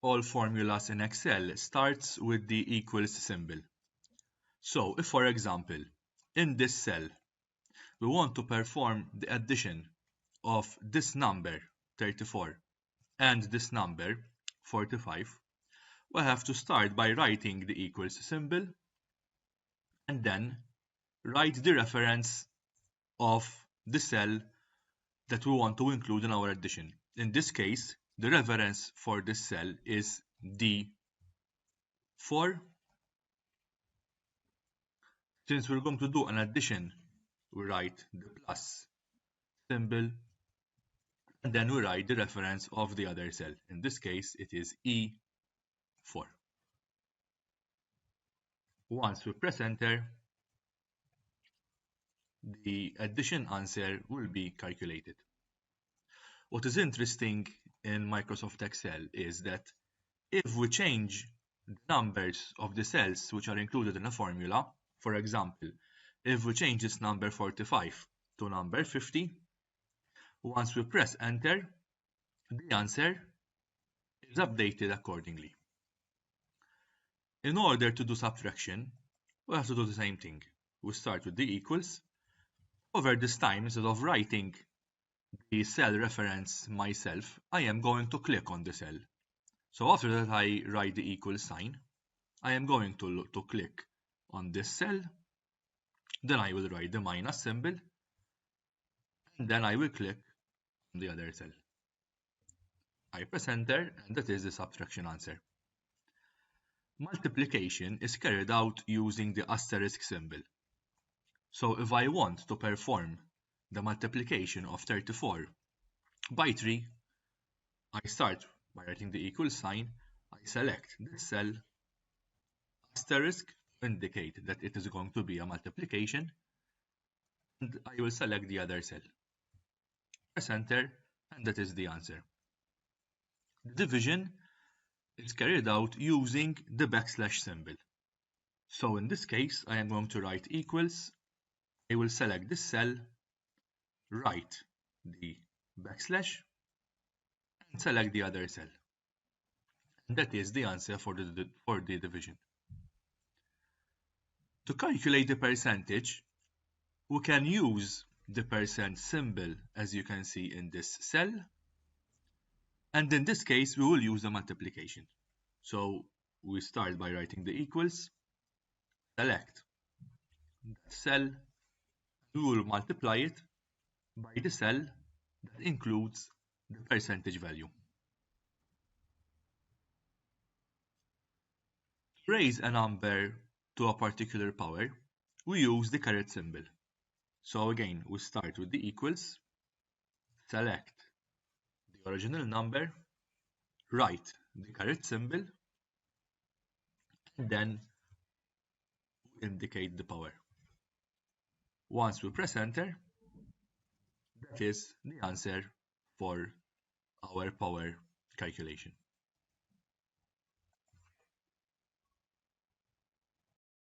all formulas in Excel starts with the equals symbol. So if, for example, in this cell, we want to perform the addition of this number, 34, and this number, 45, we have to start by writing the equals symbol and then write the reference of the cell that we want to include in our addition. In this case, the reference for this cell is D4. Since we're going to do an addition, we write the plus symbol and then we write the reference of the other cell. In this case, it is E4. Once we press enter, the addition answer will be calculated. What is interesting in Microsoft Excel is that if we change the numbers of the cells which are included in a formula, for example, if we change this number 45 to number 50, once we press enter, the answer is updated accordingly. In order to do subtraction, we have to do the same thing. We start with the equals. Over this time, instead of writing the cell reference myself, I am going to click on the cell. So after that I write the equal sign, I am going to click on this cell, then I will write the minus symbol, and then I will click on the other cell. I press enter, and that is the subtraction answer. Multiplication is carried out using the asterisk symbol. So if I want to perform the multiplication of 34 by 3, I start by writing the equal sign, I select this cell, asterisk to indicate that it is going to be a multiplication, and I will select the other cell. Press enter, and that is the answer. The division is carried out using the backslash symbol. So in this case, I am going to write equals, I will select this cell, write the backslash, and select the other cell. And that is the answer for the division. To calculate the percentage, we can use the percent symbol as you can see in this cell, and in this case we will use the multiplication. So we start by writing the equals, select that cell, we will multiply it by the cell that includes the percentage value. To raise a number to a particular power, we use the caret symbol. So again, we start with the equals, select the original number, write the caret symbol, and then indicate the power. Once we press enter, that is the answer for our power calculation.